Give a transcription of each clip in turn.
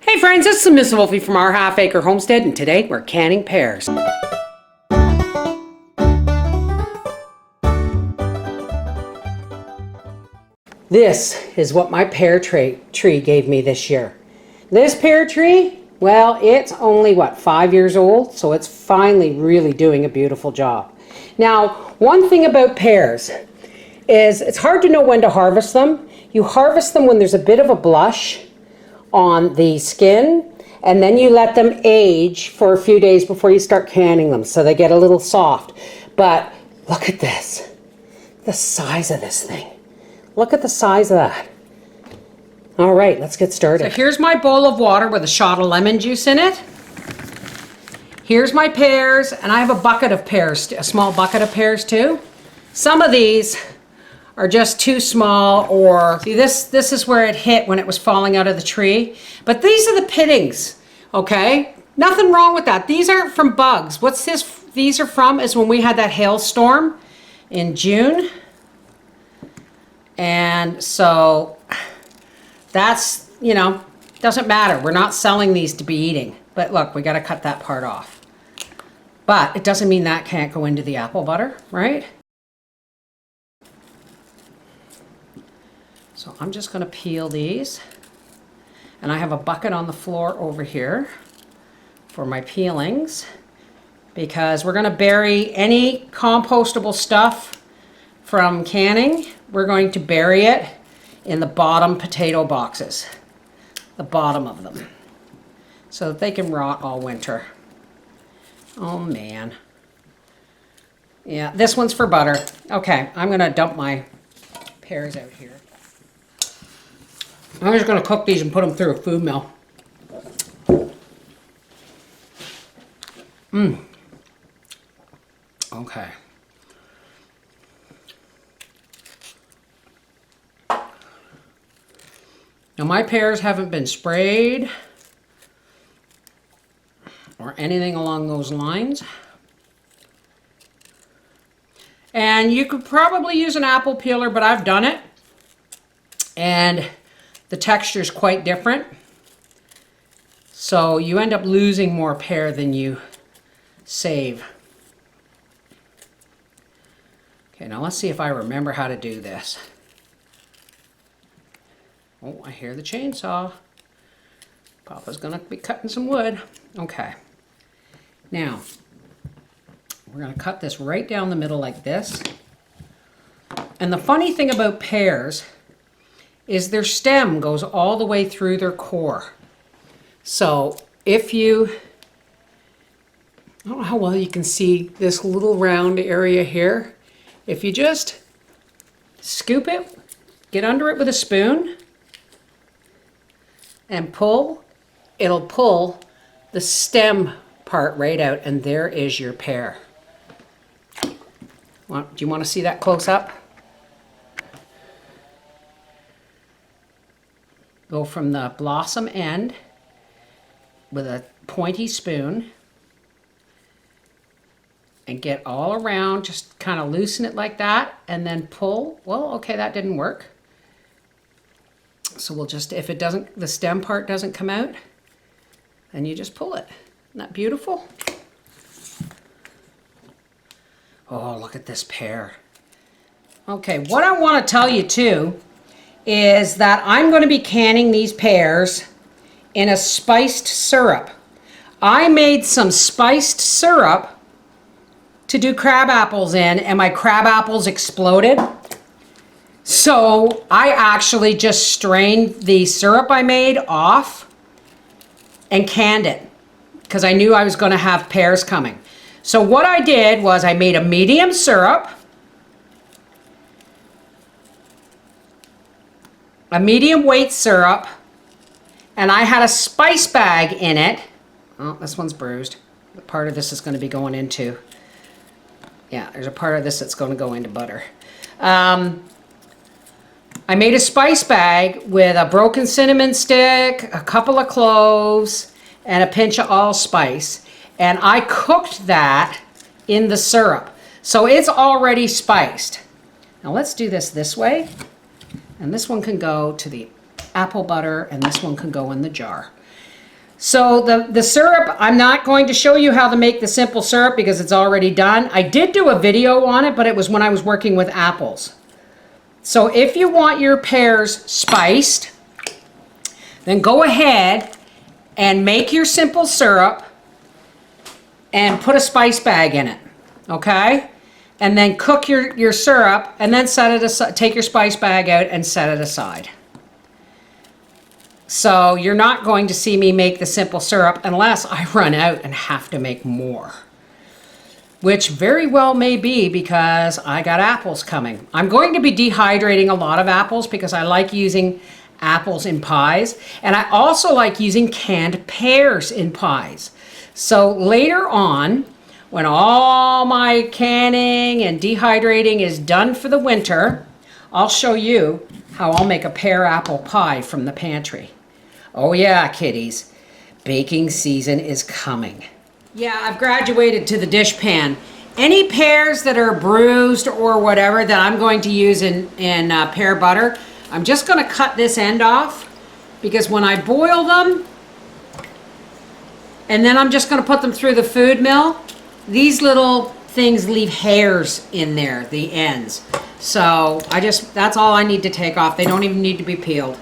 Hey friends, this is Miss Wolfie from our Half Acre Homestead, and today we're canning pears. This is what my pear tree gave me this year. This pear tree, well, it's only, 5 years old, so it's finally really doing a beautiful job. Now, one thing about pears is it's hard to know when to harvest them. You harvest them when there's a bit of a blush on the skin, and then you let them age for a few days before you start canning them so they get a little soft. But look at this, the size of this thing. Look at the size of that. All right, let's get started. So here's my bowl of water with a shot of lemon juice in it. Here's my pears, and I have a bucket of pears, a small bucket of pears too. Some of these are just too small, or see, this is where it hit when it was falling out of the tree. But these are the pittings, okay? Nothing wrong with that. These aren't from bugs. What's this? These are from is when we had that hailstorm in June. And so that's, doesn't matter. We're not selling these to be eating. But look, we got to cut that part off. But it doesn't mean that can't go into the apple butter, right? So I'm just going to peel these, and I have a bucket on the floor over here for my peelings, because we're going to bury any compostable stuff from canning. We're going to bury it in the bottom potato boxes, the bottom of them, so that they can rot all winter. Oh man. Yeah, this one's for butter. Okay, I'm going to dump my pears out here. I'm just going to cook these and put them through a food mill. Okay. Now my pears haven't been sprayed or anything along those lines. And you could probably use an apple peeler, but I've done it. And the texture is quite different. So you end up losing more pear than you save. Okay, now let's see if I remember how to do this. Oh, I hear the chainsaw. Papa's gonna be cutting some wood. Okay. Now, we're gonna cut this right down the middle like this. And the funny thing about pears is their stem goes all the way through their core. So if you, I don't know how well you can see this little round area here. If you just scoop it, get under it with a spoon, and pull, it'll pull the stem part right out, and there is your pear. Do you want to see that close up? Go from the blossom end with a pointy spoon and get all around, just kind of loosen it like that, and then pull. Well, okay, that didn't work. So we'll just, if it doesn't, the stem part doesn't come out, then you just pull it. Isn't that beautiful? Oh, look at this pear. Okay, what I want to tell you too is that I'm going to be canning these pears in a spiced syrup. I made some spiced syrup to do crab apples in, and my crab apples exploded. So I actually just strained the syrup I made off and canned it, because I knew I was going to have pears coming. So what I did was I made a medium syrup, a medium weight syrup, and I had a spice bag in it. Oh, this one's bruised. Part of this is going to be going into, yeah, there's a part of this that's going to go into butter. I made a spice bag with a broken cinnamon stick, a couple of cloves, and a pinch of allspice. And I cooked that in the syrup. So it's already spiced. Now let's do this way. And this one can go to the apple butter, and this one can go in the jar. So the syrup, I'm not going to show you how to make the simple syrup because it's already done. I did do a video on it, but it was when I was working with apples. So if you want your pears spiced, then go ahead and make your simple syrup and put a spice bag in it, okay? And then cook your syrup and then set it aside, take your spice bag out and set it aside. So you're not going to see me make the simple syrup unless I run out and have to make more. Which very well may be because I got apples coming. I'm going to be dehydrating a lot of apples because I like using apples in pies. And I also like using canned pears in pies. So later on, when all my canning and dehydrating is done for the winter, I'll show you how I'll make a pear apple pie from the pantry. Oh yeah, kiddies, baking season is coming. Yeah, I've graduated to the dish pan. Any pears that are bruised or whatever that I'm going to use in pear butter, I'm just going to cut this end off because when I boil them, and then I'm just going to put them through the food mill, these little things leave hairs in there, the ends. So that's all I need to take off. They don't even need to be peeled.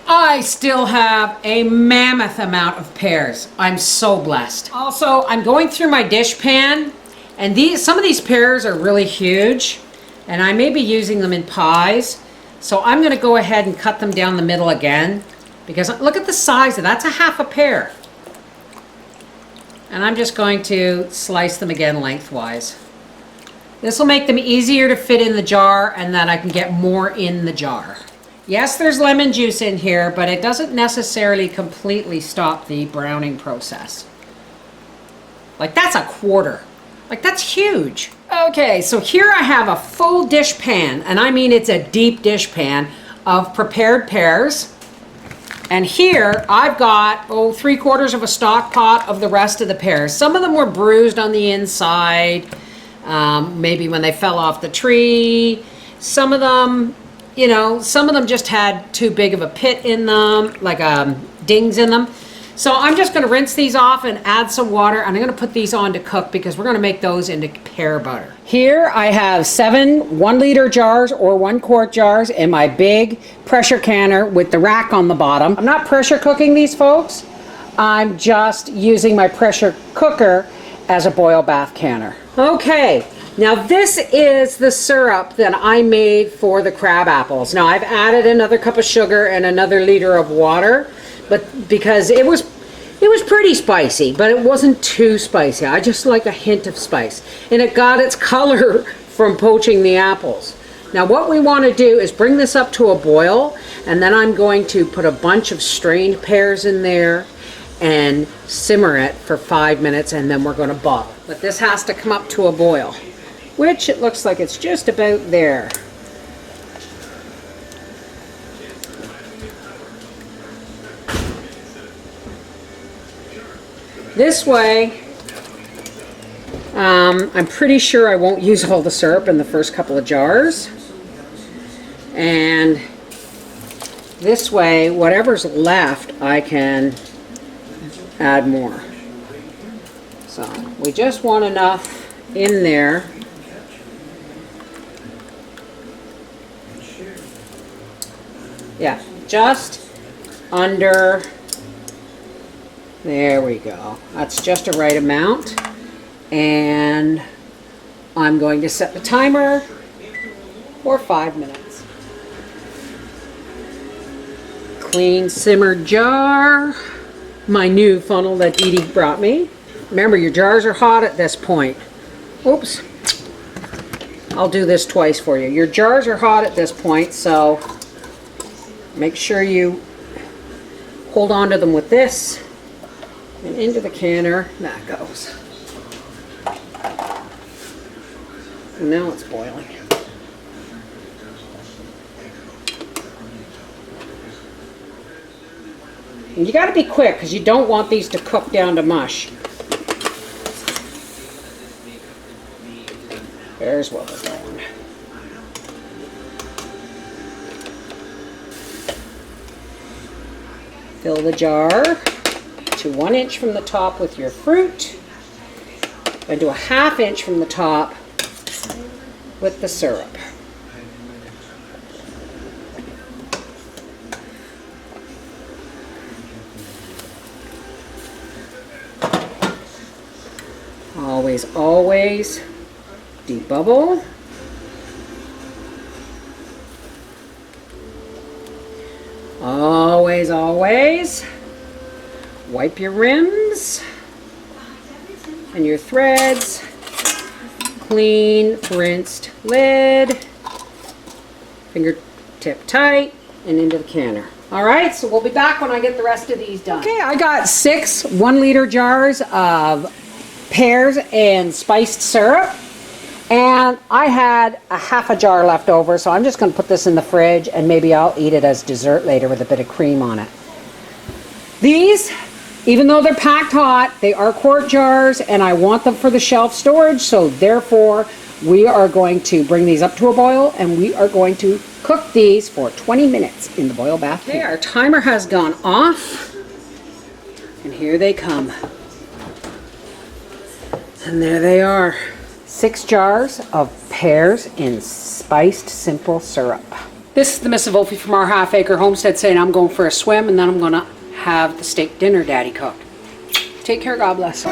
I still have a mammoth amount of pears. I'm so blessed. Also, I'm going through my dish pan, and some of these pears are really huge, and I may be using them in pies. So I'm going to go ahead and cut them down the middle again, because look at the size of that's a half a pear. And I'm just going to slice them again lengthwise. This will make them easier to fit in the jar, and then I can get more in the jar. Yes, there's lemon juice in here, but it doesn't necessarily completely stop the browning process. Like that's a quarter. Like that's huge. Okay, so here I have a full dish pan, and I mean it's a deep dish pan of prepared pears. And here I've got, 3/4 of a stock pot of the rest of the pears. Some of them were bruised on the inside, maybe when they fell off the tree. Some of them, some of them just had too big of a pit in them, like dings in them. So I'm just going to rinse these off and add some water, and I'm going to put these on to cook because we're going to make those into pear butter. Here I have 7 1-liter jars or 1-quart jars in my big pressure canner with the rack on the bottom. I'm not pressure cooking these, folks. I'm just using my pressure cooker as a boil bath canner. Okay. Now this is the syrup that I made for the crab apples. Now I've added another cup of sugar and another liter of water, but because it was pretty spicy, but it wasn't too spicy. I just like a hint of spice, and it got its color from poaching the apples. Now what we want to do is bring this up to a boil, and then I'm going to put a bunch of strained pears in there and simmer it for 5 minutes, and then we're going to bottle. But this has to come up to a boil, which it looks like it's just about there. This way, I'm pretty sure I won't use all the syrup in the first couple of jars. And this way, whatever's left, I can add more. So we just want enough in there. Yeah, just under. There we go. That's just a right amount. And I'm going to set the timer for 5 minutes. Clean simmered jar. My new funnel that Dee Dee brought me. Remember, your jars are hot at this point. Oops. I'll do this twice for you. Your jars are hot at this point, so make sure you hold on to them with this. And into the canner, that goes. And now it's boiling. And you got to be quick because you don't want these to cook down to mush. There's what we're going. Fill the jar to 1 inch from the top with your fruit and to a 1/2 inch from the top with the syrup. Always, always debubble. Always, always wipe your rims and your threads. Clean, rinsed lid. Fingertip tight and into the canner. All right, so we'll be back when I get the rest of these done. Okay, I got 6 1-liter jars of pears and spiced syrup. And I had a 1/2 jar left over, so I'm just going to put this in the fridge and maybe I'll eat it as dessert later with a bit of cream on it. These, even though they're packed hot, they are quart jars and I want them for the shelf storage, so therefore we are going to bring these up to a boil and we are going to cook these for 20 minutes in the boil bath. Okay, our timer has gone off and here they come. And there they are. 6 jars of pears in spiced simple syrup. This is the Miss Wolfie from our half-acre homestead saying I'm going for a swim and then I'm going to have the steak dinner Daddy cooked. Take care, God bless.